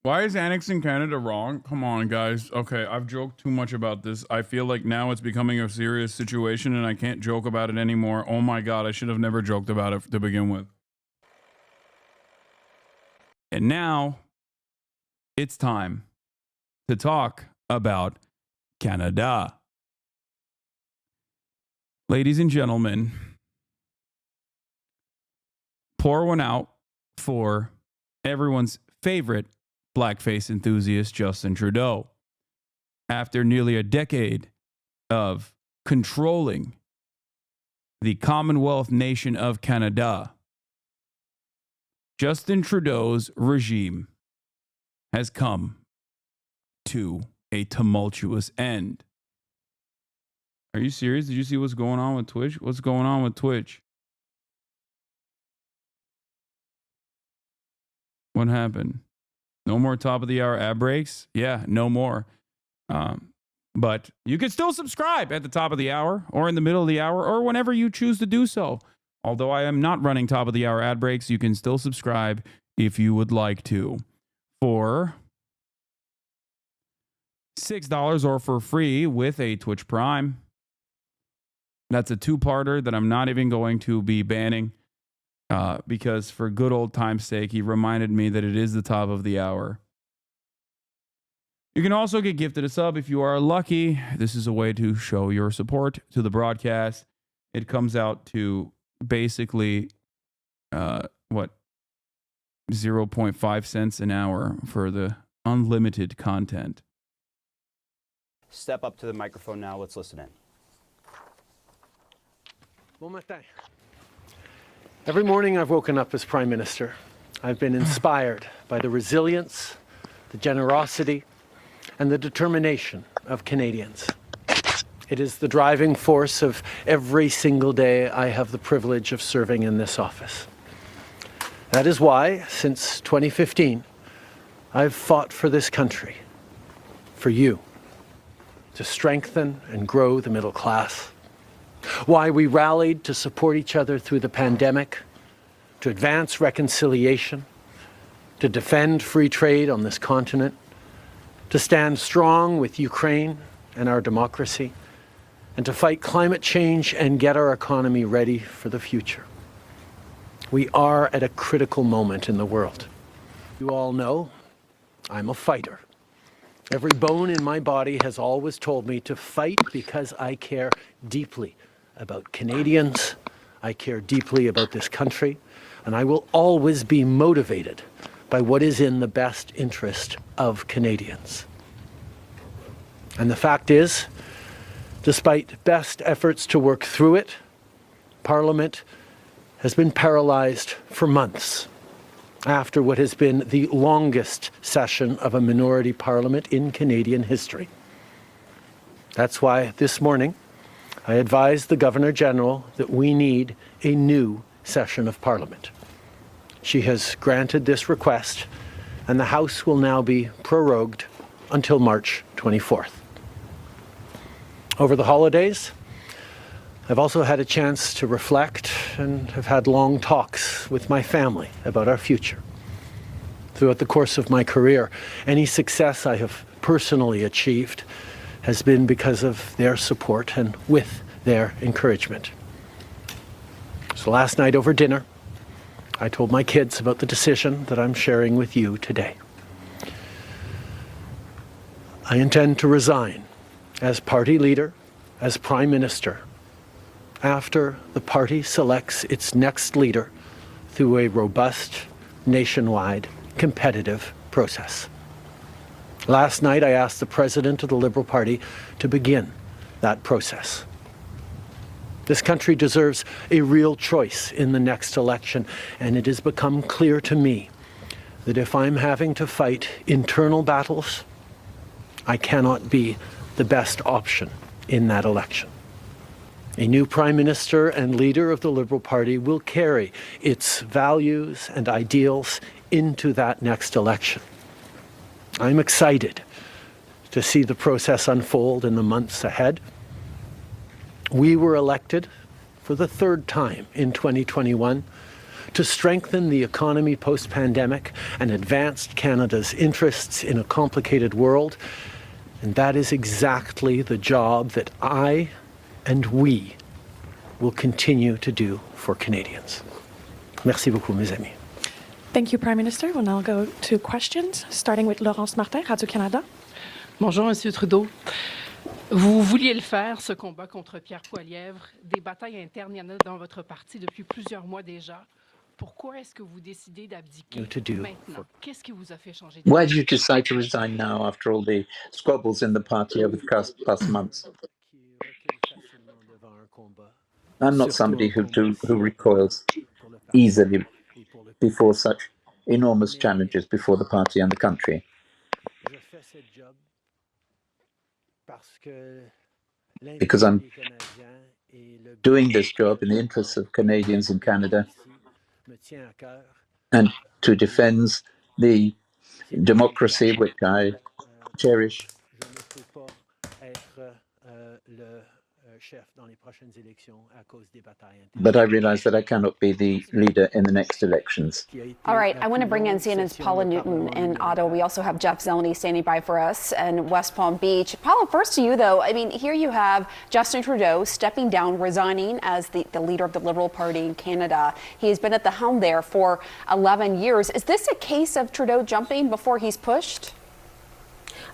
Why is annexing Canada wrong? Come on, guys. Okay, I've joked too much about this. I feel like now it's becoming a serious situation and I can't joke about it anymore. Oh my God, I should have never joked about it to begin with. And now it's time to talk about Canada. Ladies and gentlemen, pour one out for everyone's favorite blackface enthusiast, Justin Trudeau. After nearly a decade of controlling the Commonwealth nation of Canada, Justin Trudeau's regime has come to a tumultuous end. Are you serious? Did you see what's going on with Twitch? What's going on with Twitch? What happened? No more top of the hour ad breaks? Yeah, no more. But you can still subscribe at the top of the hour or in the middle of the hour or whenever you choose to do so. Although I am not running top of the hour ad breaks, you can still subscribe if you would like to. For $6 or for free with a Twitch Prime. That's a two-parter that I'm not even going to be banning. Because for good old time's sake, he reminded me that it is the top of the hour. You can also get gifted a sub if you are lucky. This is a way to show your support to the broadcast. It comes out to basically, 0.5 cents an hour for the unlimited content. Step up to the microphone now. Let's listen in. Bon matin. Every morning I've woken up as Prime Minister. I've been inspired by the resilience, the generosity, and the determination of Canadians. It is the driving force of every single day I have the privilege of serving in this office. That is why, since 2015, I've fought for this country, for you, to strengthen and grow the middle class. Why we rallied to support each other through the pandemic, to advance reconciliation, to defend free trade on this continent, to stand strong with Ukraine and our democracy, and to fight climate change and get our economy ready for the future. We are at a critical moment in the world. You all know I'm a fighter. Every bone in my body has always told me to fight because I care deeply about Canadians, I care deeply about this country, and I will always be motivated by what is in the best interest of Canadians. And the fact is, despite best efforts to work through it, Parliament has been paralyzed for months after what has been the longest session of a minority parliament in Canadian history. That's why this morning I advised the Governor-General that we need a new session of Parliament. She has granted this request, and the House will now be prorogued until March 24th. Over the holidays, I've also had a chance to reflect and have had long talks with my family about our future. Throughout the course of my career, any success I have personally achieved has been because of their support and with their encouragement. So last night over dinner, I told my kids about the decision that I'm sharing with you today. I intend to resign as party leader, as Prime Minister, after the party selects its next leader through a robust, nationwide, competitive process. Last night, I asked the President of the Liberal Party to begin that process. This country deserves a real choice in the next election, and it has become clear to me that if I'm having to fight internal battles, I cannot be the best option in that election. A new Prime Minister and leader of the Liberal Party will carry its values and ideals into that next election. I'm excited to see the process unfold in the months ahead. We were elected for the third time in 2021 to strengthen the economy post-pandemic and advance Canada's interests in a complicated world. And that is exactly the job that I and we will continue to do for Canadians. Merci beaucoup, mes amis. Thank you, Prime Minister. We'll now go to questions, starting with Laurence Martin, Radio-Canada. Bonjour, Monsieur Trudeau. Vous vouliez le faire, ce combat contre Pierre Poilievre. Des batailles internes, il y en a dans votre parti depuis plusieurs mois déjà. Pourquoi est-ce que vous décidez d'abdiquer maintenant? Qu'est-ce qui vous a fait changer de... Why did you decide to resign now after all the squabbles in the party over the past months? I'm not somebody who recoils easily before such enormous challenges before the party and the country. Because I'm doing this job in the interests of Canadians in Canada and to defend the democracy which I cherish. But I realize that I cannot be the leader in the next elections. All right, I want to bring in CNN's Paula Newton in Ottawa. We also have Jeff Zeleny standing by for us in West Palm Beach. Paula, first to you, though. I mean, here you have Justin Trudeau stepping down, resigning as the leader of the Liberal Party in Canada. He has been at the helm there for 11 years. Is this a case of Trudeau jumping before he's pushed?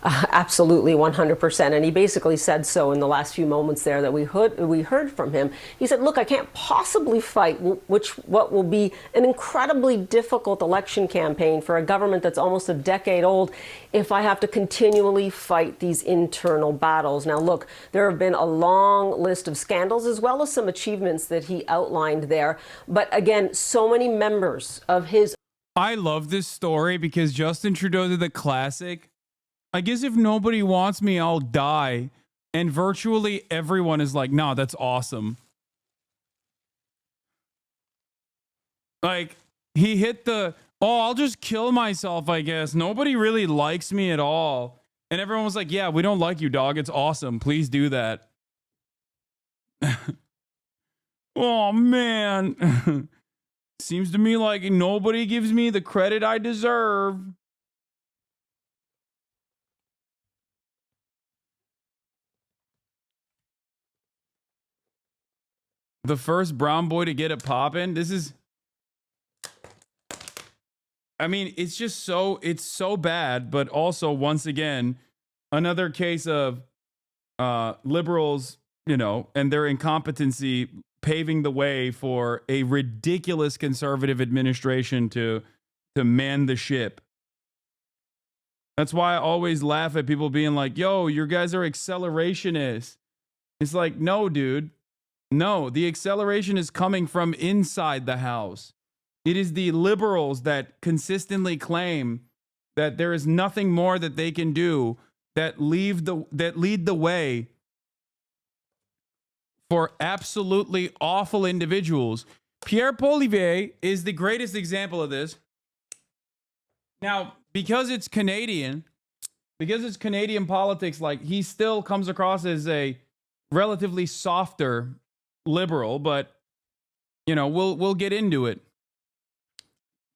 Absolutely, 100%. And he basically said so in the last few moments there that we heard from him. He said, look, I can't possibly fight what will be an incredibly difficult election campaign for a government that's almost a decade old if I have to continually fight these internal battles. Now, look, there have been a long list of scandals as well as some achievements that he outlined there. But again, so many members of his... I love this story because Justin Trudeau did the classic. I guess if nobody wants me, I'll die. And virtually everyone is like, nah, that's awesome. Like, he hit the, oh, I'll just kill myself, I guess. Nobody really likes me at all. And everyone was like, yeah, we don't like you, dog. It's awesome. Please do that. Oh, man. Seems to me like nobody gives me the credit I deserve. The first brown boy to get it poppin'. This is, I mean, it's just so, it's so bad, but also once again, another case of liberals, you know, and their incompetency paving the way for a ridiculous conservative administration to man the ship. That's why I always laugh at people being like, yo, you guys are accelerationists. It's like, no, dude. No, the acceleration is coming from inside the House. It is the liberals that consistently claim that there is nothing more that they can do that lead the way for absolutely awful individuals. Pierre Poilievre is the greatest example of this. Now, because it's Canadian politics, like, he still comes across as a relatively softer liberal, but you know, we'll get into it.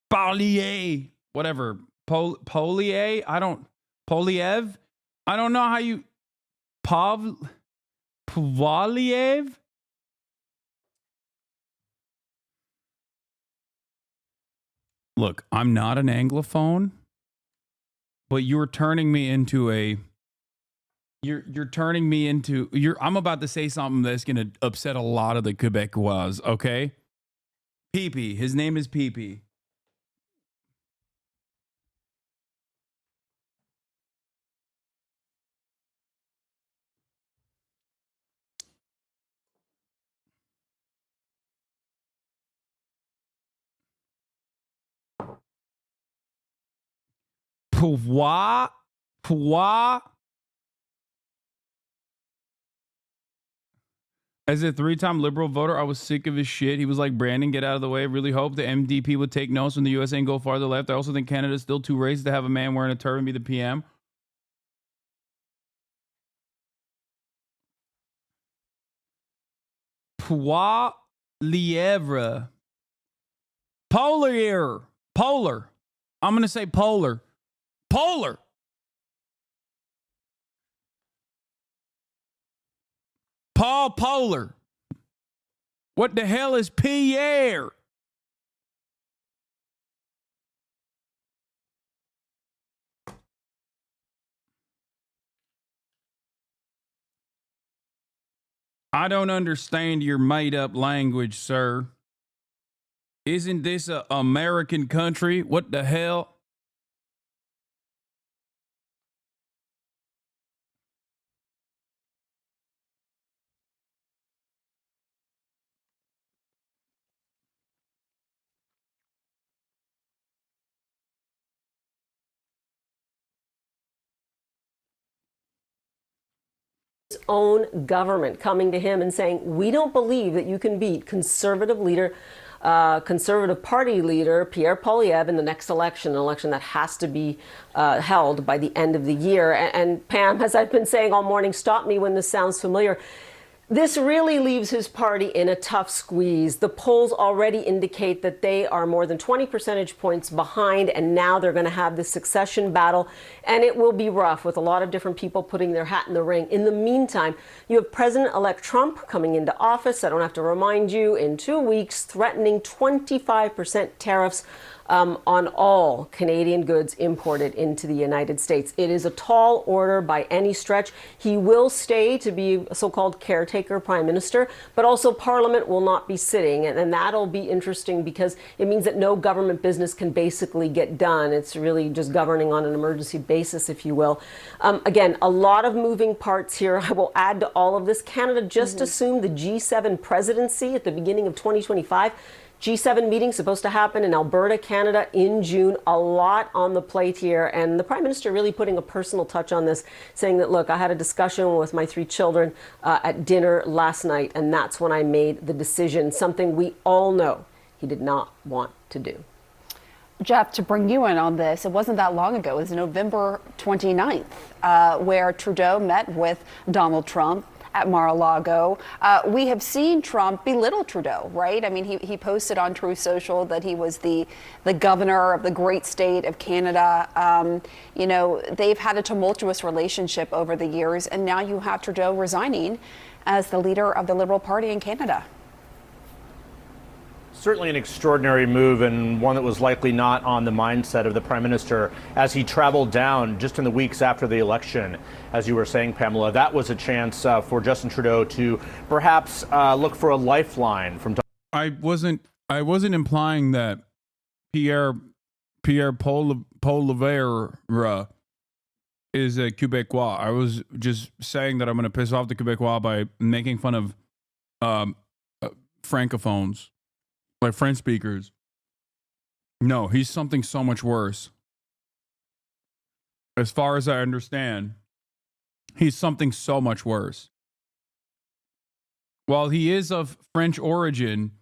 Poilievre, whatever. Poilievre, Poilievre? I don't know how you Poilievre? Look, I'm not an Anglophone, but you're turning me into a I'm about to say something that's going to upset a lot of the Quebecois, okay? Pee-pee. His name is Pee-pee. Pouvoir. As a 3-time liberal voter, I was sick of his shit. He was like, Brandon, get out of the way. Really hope the MDP would take notes when the USA and go farther left. I also think Canada's still too racist to have a man wearing a turban be the PM. Poilievre. Polar here. Polar. I'm going to say polar. Polar. Paul Polar. What the hell is Pierre? I don't understand your made-up language, sir. Isn't this an American country? What the hell? His own government coming to him and saying, we don't believe that you can beat Conservative Party leader Pierre Poilievre in the next election, an election that has to be held by the end of the year. And Pam, as I've been saying all morning, stop me when this sounds familiar. This really leaves his party in a tough squeeze. The polls already indicate that they are more than 20 percentage points behind, and now they're going to have this succession battle, and it will be rough with a lot of different people putting their hat in the ring. In the meantime, you have President-elect Trump coming into office, I don't have to remind you, in 2 weeks, threatening 25% tariffs on all Canadian goods imported into the United States. It is a tall order by any stretch. He will stay to be a so-called caretaker prime minister, but also Parliament will not be sitting. And that'll be interesting because it means that no government business can basically get done. It's really just governing on an emergency basis, if you will. Again, a lot of moving parts here. I will add to all of this. Canada just assumed the G7 presidency at the beginning of 2025. G7 meeting supposed to happen in Alberta, Canada in June. A lot on the plate here. And the Prime Minister really putting a personal touch on this, saying that, look, I had a discussion with my 3 children at dinner last night, and that's when I made the decision, something we all know he did not want to do. Jeff, to bring you in on this, it wasn't that long ago. It was November 29th, where Trudeau met with Donald Trump at Mar-a-Lago. We have seen Trump belittle Trudeau, right? I mean, he posted on Truth Social that he was the governor of the great state of Canada. You know, they've had a tumultuous relationship over the years, and now you have Trudeau resigning as the leader of the Liberal Party in Canada. Certainly an extraordinary move, and one that was likely not on the mindset of the Prime Minister as he traveled down just in the weeks after the election. As you were saying, Pamela, that was a chance for Justin Trudeau to perhaps look for a lifeline from. I wasn't implying that Pierre Poilievre is a Quebecois. I was just saying that I'm going to piss off the Quebecois by making fun of francophones. Like French speakers. No, he's something so much worse. As far as I understand, he's something so much worse. While he is of French origin,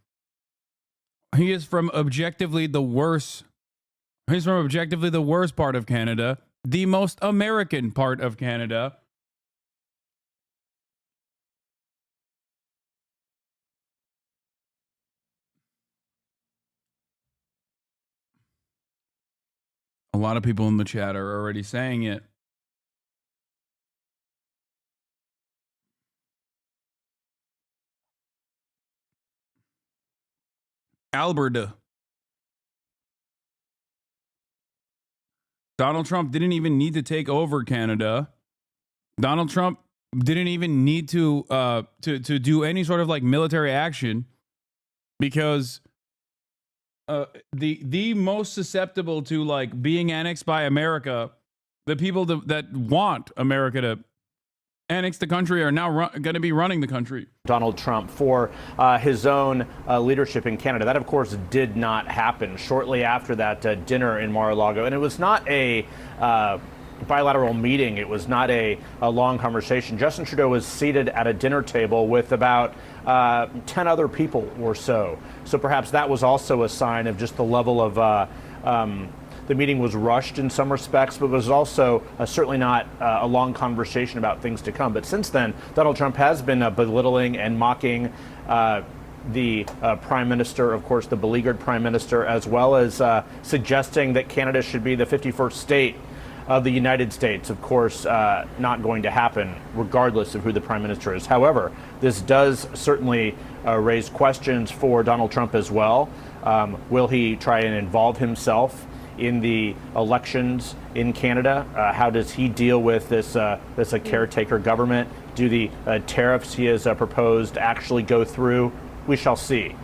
he is from objectively the worst. He's from objectively the worst part of Canada, the most American part of Canada. A lot of people in the chat are already saying it. Alberta. Donald Trump didn't even need to take over Canada. Donald Trump didn't even need to do any sort of like military action because the most susceptible to like being annexed by America, the people that want America to annex the country are now going to be running the country. Donald Trump for his own leadership in Canada. That, of course, did not happen shortly after that dinner in Mar-a-Lago. And it was not a bilateral meeting. It was not a long conversation. Justin Trudeau was seated at a dinner table with about 10 other people or so. So perhaps that was also a sign of just the level of the meeting was rushed in some respects, but was also certainly not a long conversation about things to come. But since then, Donald Trump has been belittling and mocking the prime minister, of course, the beleaguered prime minister, as well as suggesting that Canada should be the 51st state of the United States. Of course, not going to happen regardless of who the prime minister is. However, this does certainly raise questions for Donald Trump as well. Will he try and involve himself in the elections in Canada? How does he deal with this caretaker government? Do the tariffs he has proposed actually go through? We shall see.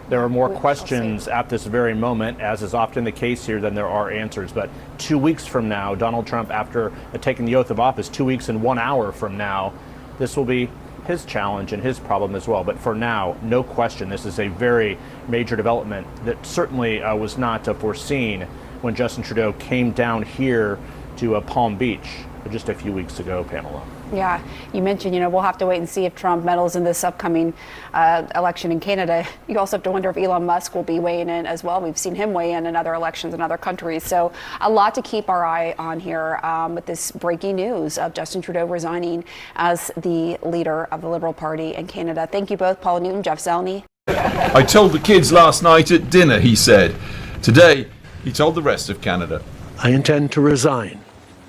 There are more questions at this very moment, as is often the case here, than there are answers. But 2 weeks from now, Donald Trump, after taking the oath of office, 2 weeks and 1 hour from now, this will be his challenge and his problem as well. But for now, no question, this is a very major development that certainly was not foreseen when Justin Trudeau came down here to Palm Beach just a few weeks ago, Pamela. Yeah, you mentioned, we'll have to wait and see if Trump meddles in this upcoming election in Canada. You also have to wonder if Elon Musk will be weighing in as well. We've seen him weigh in other elections in other countries. So a lot to keep our eye on here with this breaking news of Justin Trudeau resigning as the leader of the Liberal Party in Canada. Thank you both, Paula Newton, Jeff Zeleny. I told the kids last night at dinner, he said. Today, he told the rest of Canada. I intend to resign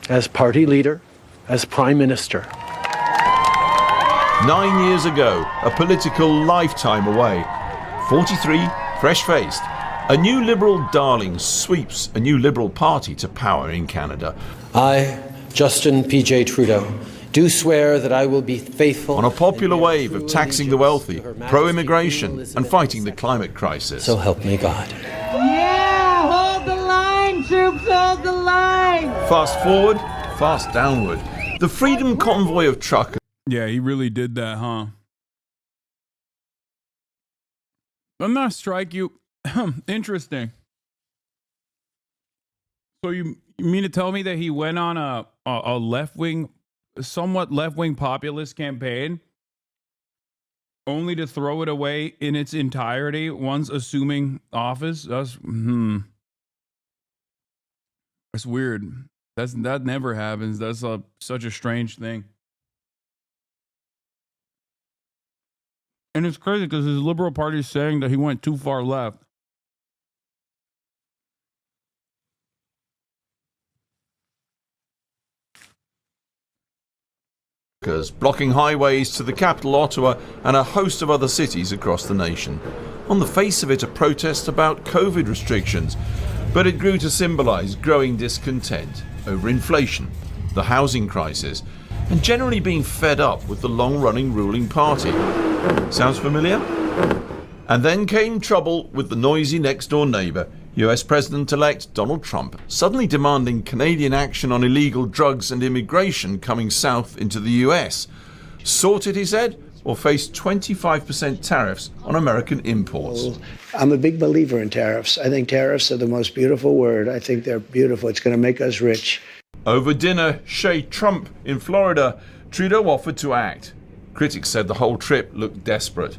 as party leader, as Prime Minister. 9 years ago, a political lifetime away. 43, fresh-faced. A new Liberal darling sweeps a new Liberal Party to power in Canada. I, Justin P.J. Trudeau, do swear that I will be faithful... On a popular wave of taxing the wealthy, pro-immigration and fighting the climate crisis. So help me God. Yeah! Hold the line, troops! Hold the line! Fast forward, fast downward. The Freedom Convoy of truckers. Yeah, he really did that, huh? Doesn't that strike you? Interesting. So you mean to tell me that he went on a left-wing, somewhat left-wing populist campaign only to throw it away in its entirety once assuming office? That's weird. That never happens. That's such a strange thing. And it's crazy because his Liberal Party is saying that he went too far left. Blocking highways to the capital, Ottawa, and a host of other cities across the nation. On the face of it, a protest about COVID restrictions, but it grew to symbolise growing discontent over inflation, the housing crisis, and generally being fed up with the long-running ruling party. Sounds familiar? And then came trouble with the noisy next-door neighbour, US President-elect Donald Trump, suddenly demanding Canadian action on illegal drugs and immigration coming south into the US. Sorted, he said, or face 25% tariffs on American imports. I'm a big believer in tariffs. I think tariffs are the most beautiful word. I think they're beautiful. It's going to make us rich. Over dinner, Chez Trump in Florida, Trudeau offered to act. Critics said the whole trip looked desperate,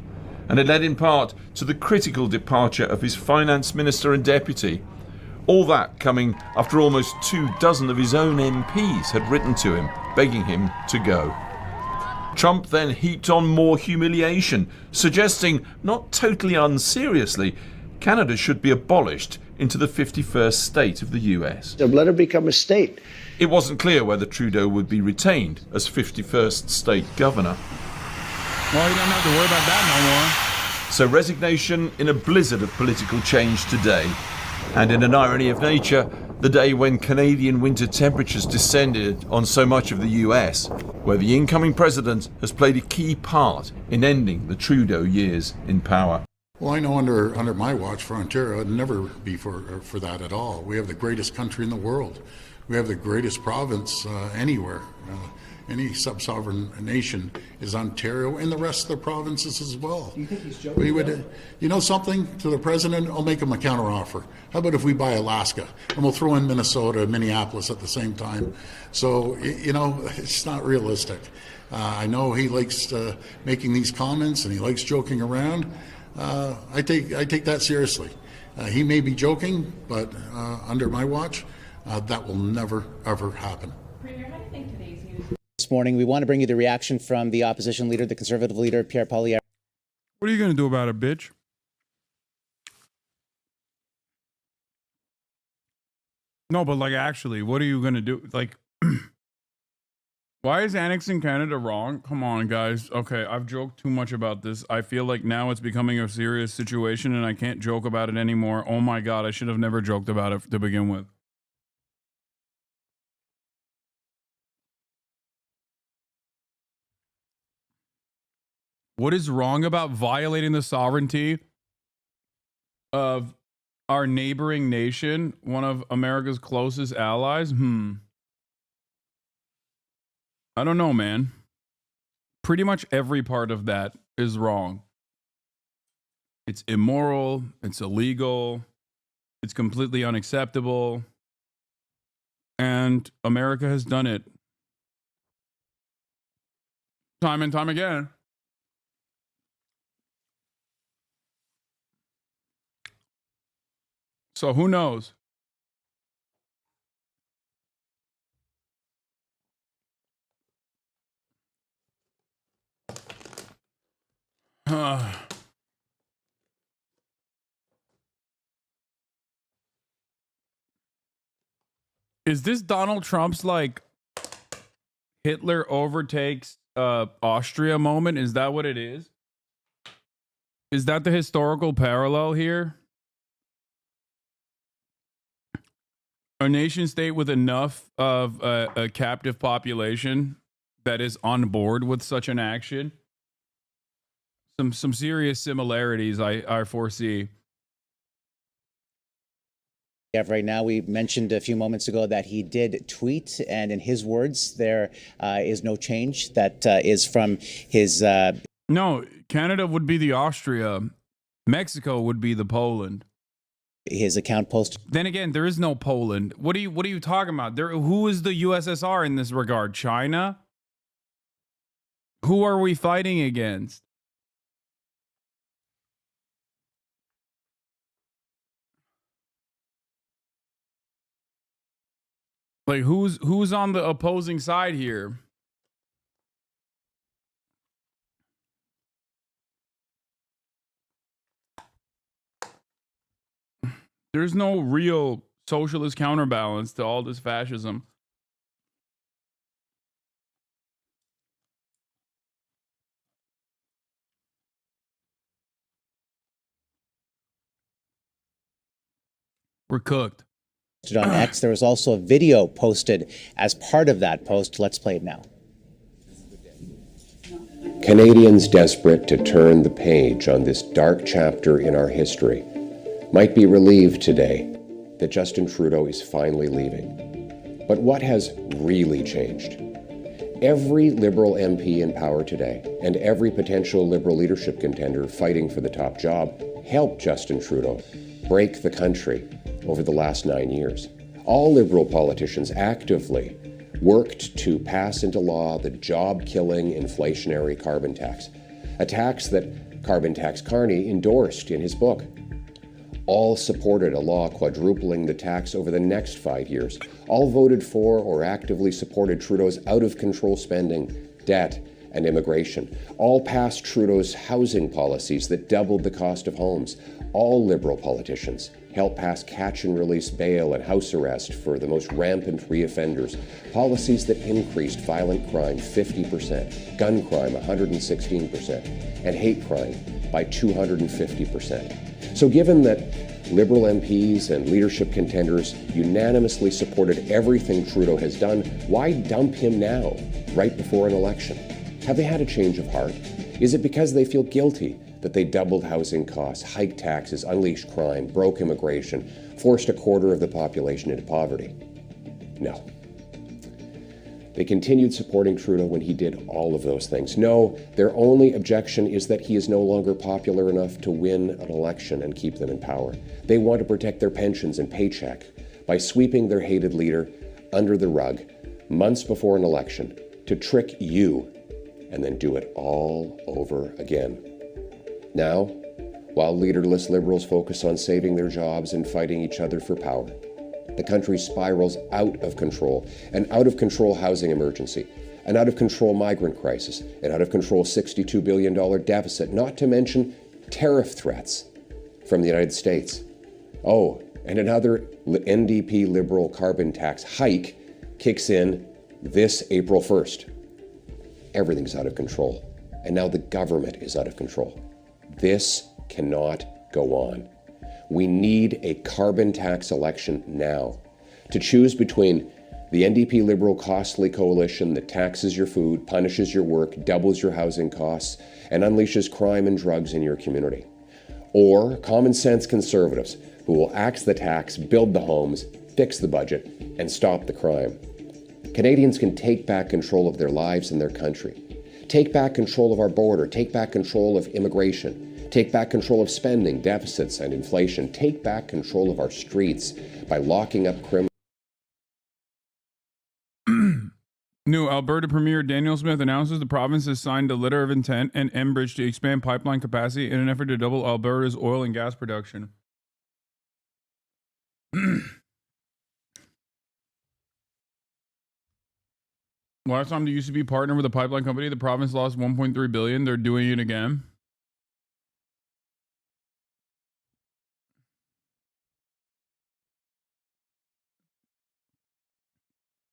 and it led in part to the critical departure of his finance minister and deputy. All that coming after almost 24 of his own MPs had written to him, begging him to go. Trump then heaped on more humiliation, suggesting, not totally unseriously, Canada should be abolished into the 51st state of the US. So let it become a state. It wasn't clear whether Trudeau would be retained as 51st state governor. Well, you don't have to worry about that no more. So resignation in a blizzard of political change today. And in an irony of nature, the day when Canadian winter temperatures descended on so much of the US, where the incoming president has played a key part in ending the Trudeau years in power. Well, I know under my watch for Ontario, it'd never be for that at all. We have the greatest country in the world. We have the greatest province anywhere. Any sub-sovereign nation is Ontario and the rest of the provinces as well. You think he's joking? You know something, to the president, I'll make him a counteroffer. How about if we buy Alaska and we'll throw in Minnesota and Minneapolis at the same time? So, it's not realistic. I know he likes making these comments and he likes joking around. I take that seriously. He may be joking, but under my watch, that will never, ever happen. Premier, how do you think today's news? This morning, we want to bring you the reaction from the opposition leader, the Conservative leader, Pierre Poilievre. What are you going to do about it, bitch? No, but like, actually, what are you going to do? Like, why is annexing Canada wrong? Come on, guys. Okay, I've joked too much about this. I feel like now it's becoming a serious situation and I can't joke about it anymore. Oh my God, I should have never joked about it to begin with. What is wrong about violating the sovereignty of our neighboring nation, one of America's closest allies? I don't know, man. Pretty much every part of that is wrong. It's immoral, it's illegal, it's completely unacceptable, and America has done it time and time again. So who knows? Is this Donald Trump's like Hitler overtakes Austria moment? Is that what it is? Is that the historical parallel here? A nation state with enough of a captive population that is on board with such an action? Some serious similarities I foresee. Right now, we mentioned a few moments ago that he did tweet, and in his words, there is no change. That is from his. No, Canada would be the Austria. Mexico would be the Poland. His account posted. Then again, there is no Poland. What are you talking about? Who is the USSR in this regard? China? Who are we fighting against? Like who's on the opposing side here? There's no real socialist counterbalance to all this fascism. We're cooked. On X, there was also a video posted as part of that post. Let's play it now. Canadians desperate to turn the page on this dark chapter in our history might be relieved today that Justin Trudeau is finally leaving. But what has really changed? Every Liberal MP in power today and every potential Liberal leadership contender fighting for the top job helped Justin Trudeau break the country over the last 9 years. All Liberal politicians actively worked to pass into law the job-killing inflationary carbon tax, a tax that Carbon Tax Carney endorsed in his book. All supported a law quadrupling the tax over the next 5 years. All voted for or actively supported Trudeau's out-of-control spending, debt, and immigration. All passed Trudeau's housing policies that doubled the cost of homes. All Liberal politicians helped pass catch-and-release bail and house arrest for the most rampant reoffenders, policies that increased violent crime 50%, gun crime 116%, and hate crime by 250%. So given that Liberal MPs and leadership contenders unanimously supported everything Trudeau has done, why dump him now, right before an election? Have they had a change of heart? Is it because they feel guilty that they doubled housing costs, hiked taxes, unleashed crime, broke immigration, forced a quarter of the population into poverty? No. They continued supporting Trudeau when he did all of those things. No, their only objection is that he is no longer popular enough to win an election and keep them in power. They want to protect their pensions and paycheck by sweeping their hated leader under the rug months before an election to trick you and then do it all over again. Now, while leaderless Liberals focus on saving their jobs and fighting each other for power, the country spirals out of control, an out-of-control housing emergency, an out-of-control migrant crisis, an out-of-control $62 billion deficit, not to mention tariff threats from the United States. Oh, and another NDP Liberal carbon tax hike kicks in this April 1st. Everything's out of control. And now the government is out of control. This cannot go on. We need a carbon tax election now to choose between the NDP Liberal costly coalition that taxes your food, punishes your work, doubles your housing costs, and unleashes crime and drugs in your community, or common sense Conservatives who will axe the tax, build the homes, fix the budget, and stop the crime. Canadians can take back control of their lives and their country. Take back control of our border. Take back control of immigration. Take back control of spending, deficits, and inflation. Take back control of our streets by locking up criminals. New Alberta Premier Daniel Smith announces the province has signed a letter of intent and Enbridge to expand pipeline capacity in an effort to double Alberta's oil and gas production. Last time the UCP partnered with a pipeline company, the province lost $1.3 billion. They're doing it again.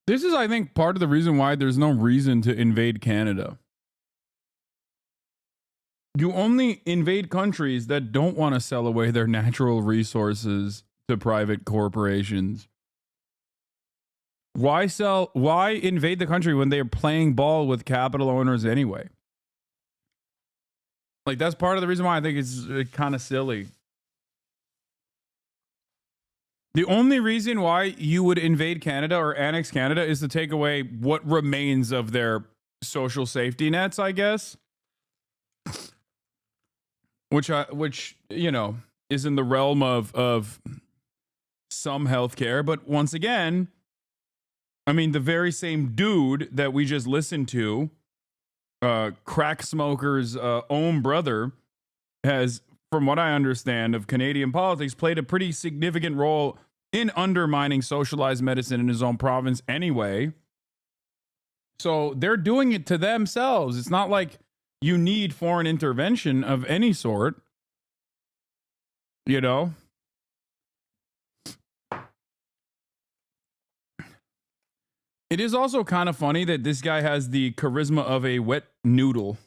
This is, I think, part of the reason why there's no reason to invade Canada. You only invade countries that don't want to sell away their natural resources to private corporations. Why invade the country when they're playing ball with capital owners anyway? Like, that's part of the reason why I think it's kind of silly. The only reason why you would invade Canada or annex Canada is to take away what remains of their social safety nets, I guess. Which you know, is in the realm of some healthcare. But once again, I mean, the very same dude that we just listened to, crack smoker's own brother, has, from what I understand of Canadian politics, played a pretty significant role in undermining socialized medicine in his own province anyway. So they're doing it to themselves. It's not like you need foreign intervention of any sort, you know? It is also kind of funny that this guy has the charisma of a wet noodle.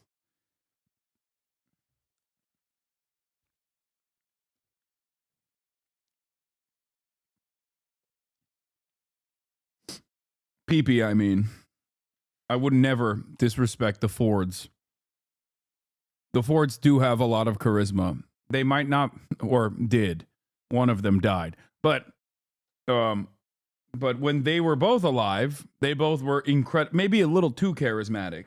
PP, I mean. I would never disrespect the Fords. The Fords do have a lot of charisma. They might not, or did. One of them died. But when they were both alive, they both were maybe a little too charismatic.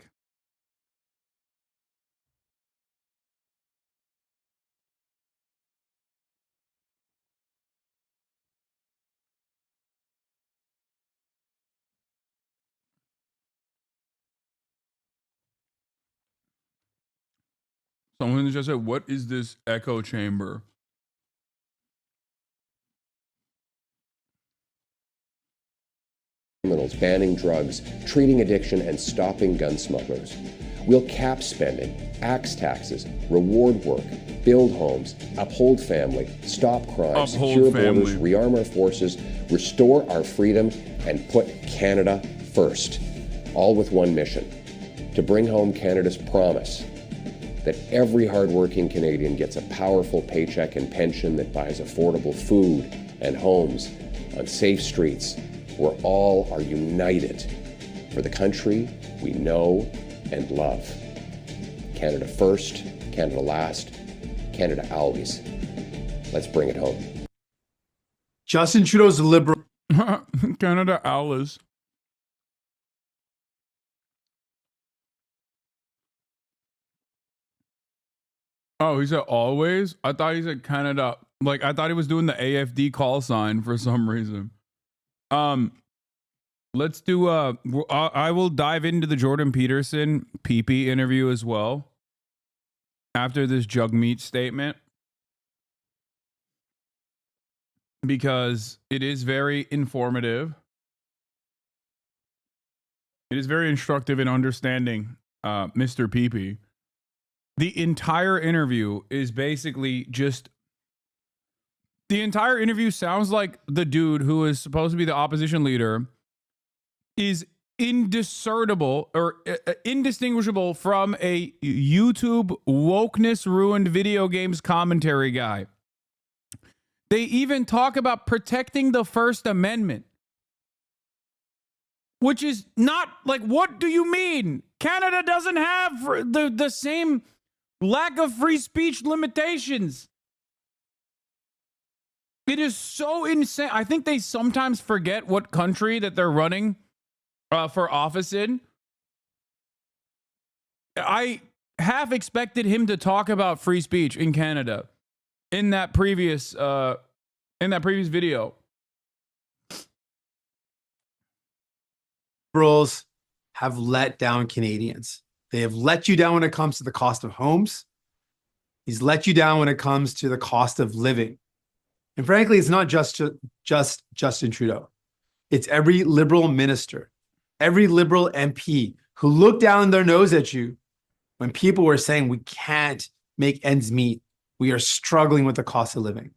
Someone just said, "What is this echo chamber?" Criminals, banning drugs, treating addiction, and stopping gun smugglers. We'll cap spending, axe taxes, reward work, build homes, uphold family, stop crime, secure borders, rearm our forces, restore our freedom, and put Canada first. All with one mission: to bring home Canada's promise that every hardworking Canadian gets a powerful paycheck and pension that buys affordable food and homes on safe streets, where all are united for the country we know and love. Canada first, Canada last, Canada always. Let's bring it home. Justin Trudeau's a liberal. Canada always. Oh, he said always? I thought he said Canada. Like, I thought he was doing the AFD call sign for some reason. Let's do I will dive into the Jordan Peterson PP interview as well after this jug meat statement, because it is very informative. It is very instructive in understanding Mr. Peepee. The entire interview is basically just. The entire interview sounds like the dude who is supposed to be the opposition leader is indiscernible or indistinguishable from a YouTube wokeness ruined video games commentary guy. They even talk about protecting the First Amendment, which is not like, what do you mean? Canada doesn't have the same lack of free speech limitations. It is so insane. I think they sometimes forget what country that they're running for office in. I half expected him to talk about free speech in Canada in that previous video. Liberals have let down Canadians. They have let you down when it comes to the cost of homes. He's let you down when it comes to the cost of living. And frankly, it's not just Justin Trudeau. It's every Liberal minister, every Liberal MP who looked down their nose at you when people were saying we can't make ends meet. We are struggling with the cost of living.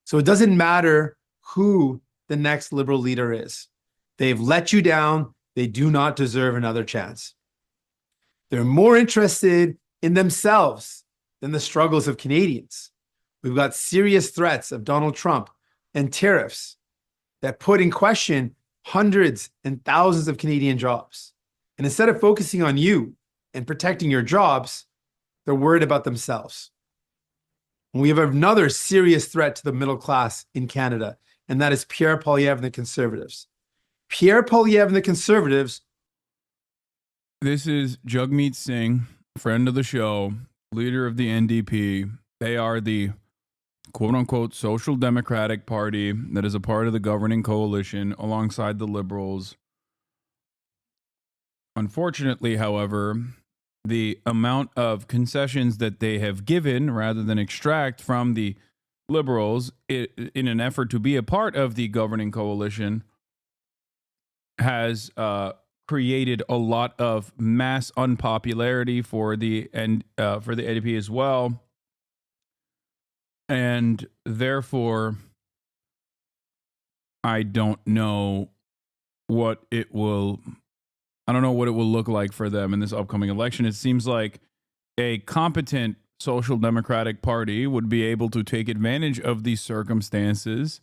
So it doesn't matter who the next Liberal leader is. They've let you down. They do not deserve another chance. They're more interested in themselves than the struggles of Canadians. We've got serious threats of Donald Trump and tariffs that put in question hundreds and thousands of Canadian jobs. And instead of focusing on you and protecting your jobs, they're worried about themselves. And we have another serious threat to the middle class in Canada, and that is Pierre Poilievre and the Conservatives. Pierre Poilievre and the Conservatives. This is Jagmeet Singh, friend of the show, leader of the NDP. They are the quote-unquote Social Democratic Party that is a part of the governing coalition alongside the Liberals. Unfortunately, however, the amount of concessions that they have given rather than extract from the Liberals in an effort to be a part of the governing coalition has created a lot of mass unpopularity for the NDP as well. And therefore, I don't know what it will look like for them in this upcoming election. It seems like a competent Social Democratic Party would be able to take advantage of these circumstances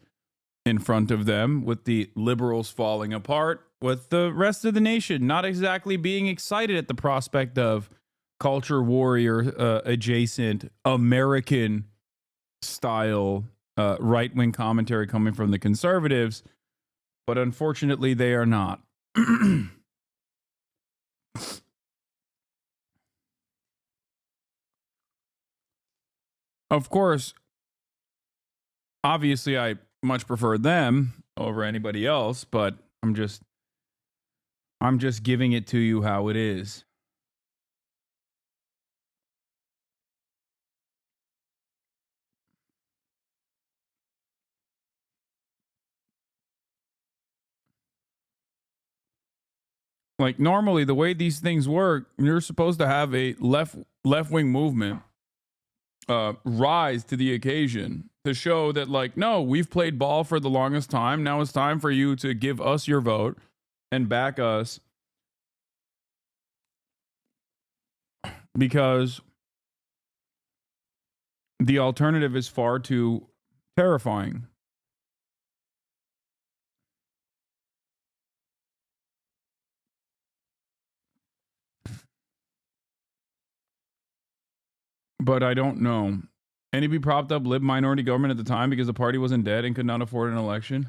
in front of them, with the Liberals falling apart, with the rest of the nation not exactly being excited at the prospect of culture warrior adjacent American style right-wing commentary coming from the Conservatives, but unfortunately they are not. Of course, obviously I much prefer them over anybody else, but I'm just giving it to you how it is. Like, normally the way these things work, you're supposed to have a left-wing movement rise to the occasion to show that, like, no, we've played ball for the longest time. Now it's time for you to give us your vote and back us, because the alternative is far too terrifying. But I don't know. NDP propped up Lib minority government at the time because the party wasn't dead and could not afford an election.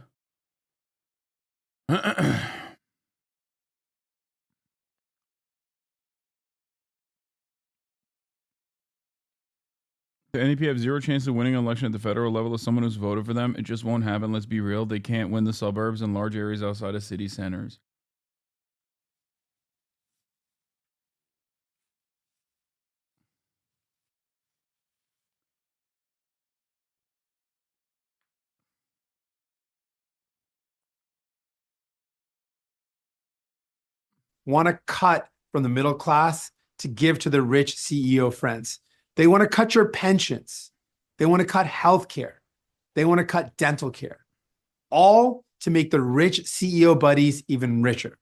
The NDP have zero chance of winning an election at the federal level as someone who's voted for them. It just won't happen. Let's be real. They can't win the suburbs and large areas outside of city centers. want to cut from the middle class to give to the rich CEO friends. They want to cut your pensions. They want to cut healthcare. They want to cut dental care, all to make the rich CEO buddies even richer.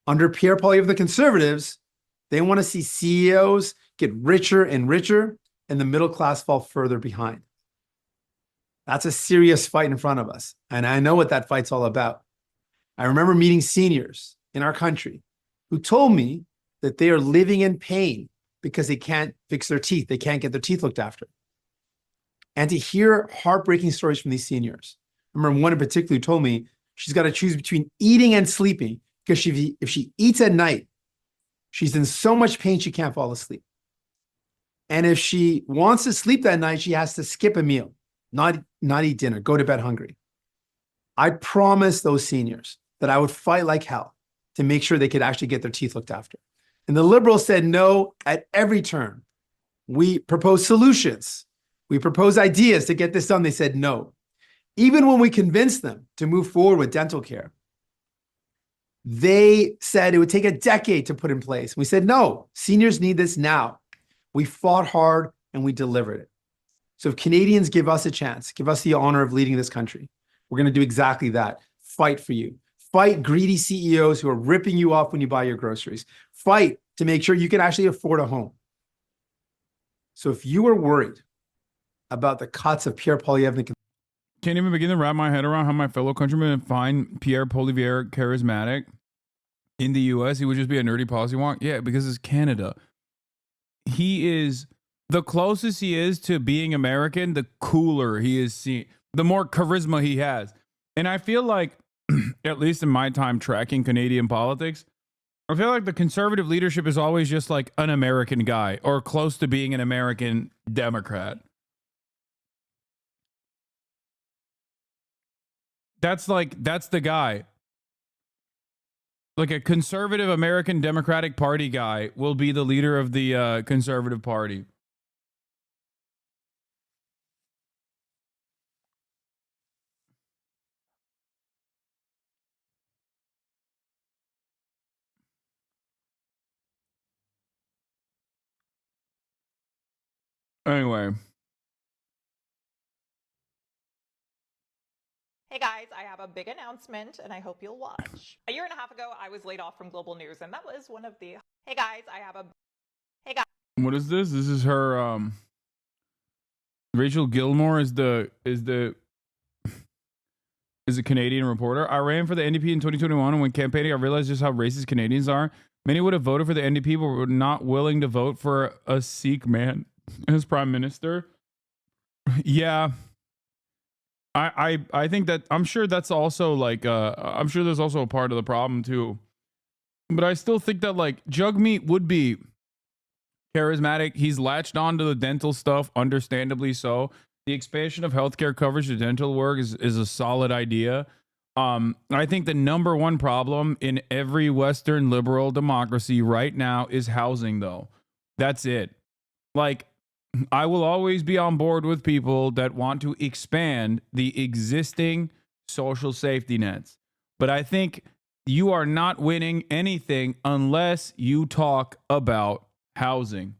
Under Pierre Poilievre, the Conservatives, they want to see CEOs get richer and richer and the middle class fall further behind. That's a serious fight in front of us. And I know what that fight's all about. I remember meeting seniors in our country who told me that they are living in pain because they can't fix their teeth. They can't get their teeth looked after. And to hear heartbreaking stories from these seniors. I remember one in particular who told me she's got to choose between eating and sleeping because if she eats at night, she's in so much pain she can't fall asleep. And if she wants to sleep that night, she has to skip a meal, not eat dinner, go to bed hungry. I promised those seniors that I would fight like hell to make sure they could actually get their teeth looked after. And the Liberals said no at every turn. We proposed solutions. We proposed ideas to get this done. They said no. Even when we convinced them to move forward with dental care, they said it would take a decade to put in place. We said, no, seniors need this now. We fought hard and we delivered it. So if Canadians give us a chance, give us the honor of leading this country, we're going to do exactly that. Fight for you. Fight greedy CEOs who are ripping you off when you buy your groceries. Fight to make sure you can actually afford a home. So if you are worried about the cuts of Pierre Poilievre, can't even begin to wrap my head around how my fellow countrymen find Pierre Poilievre charismatic. In the US, he would just be a nerdy policy wonk. Yeah, because it's Canada. He is the closest he is to being American, the cooler he is seen, the more charisma he has. And I feel like, at least in my time tracking Canadian politics, I feel like the conservative leadership is always just like an American guy or close to being an American Democrat. That's the guy. Like a conservative American Democratic Party guy will be the leader of the Conservative Party. Anyway. Hey guys, I have a big announcement and I hope you'll watch. A year and a half ago, I was laid off from Global News and that was one of the... Hey guys, What is this? This is her Rachel Gilmore is a Canadian reporter. I ran for the NDP in 2021 and when campaigning I realized just how racist Canadians are. Many would have voted for the NDP but were not willing to vote for a Sikh man as prime minister. Yeah. I think that I'm sure that's also like I'm sure there's also a part of the problem too. But I still think that like Jagmeet would be charismatic. He's latched on to the dental stuff, understandably so. The expansion of healthcare coverage to dental work is a solid idea. I think the number one problem in every Western liberal democracy right now is housing, though. That's it. Like, I will always be on board with people that want to expand the existing social safety nets. But I think you are not winning anything unless you talk about housing.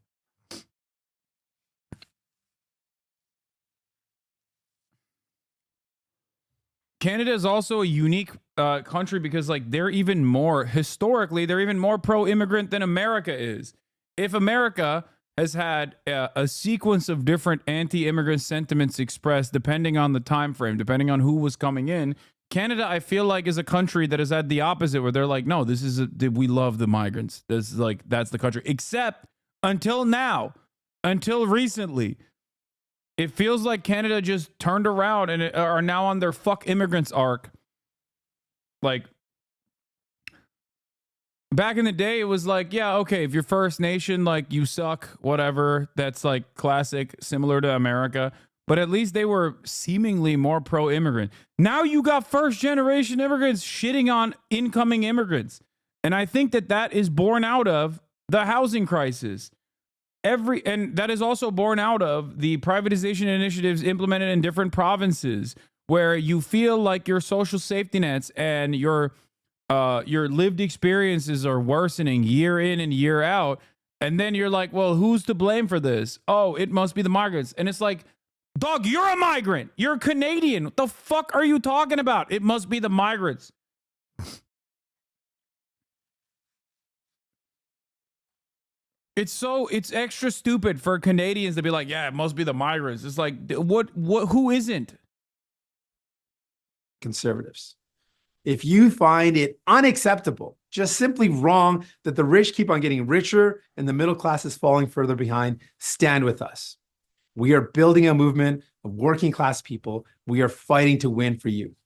Canada is also a unique country because like they're even more pro-immigrant than America is. If America has had a sequence of different anti-immigrant sentiments expressed depending on the time frame, depending on who was coming in, Canada, I feel like, is a country that has had the opposite, where they're like, no, we love the migrants. This is like, that's the country. Except until now, until recently, it feels like Canada just turned around and are now on their fuck immigrants arc. Like, back in the day, it was like, yeah, okay, if you're First Nation, like, you suck, whatever. That's like classic, similar to America. But at least they were seemingly more pro-immigrant. Now you got first-generation immigrants shitting on incoming immigrants. And I think that is born out of the housing crisis. And that is also born out of the privatization initiatives implemented in different provinces, where you feel like your social safety nets and your your lived experiences are worsening year in and year out. And then you're like, well, who's to blame for this? Oh, it must be the migrants. And it's like, dog, you're a migrant. You're a Canadian. What the fuck are you talking about? It must be the migrants. It's extra stupid for Canadians to be like, yeah, it must be the migrants. It's like, who isn't? Conservatives. If you find it unacceptable, just simply wrong that the rich keep on getting richer and the middle class is falling further behind, stand with us. We are building a movement of working class people. We are fighting to win for you.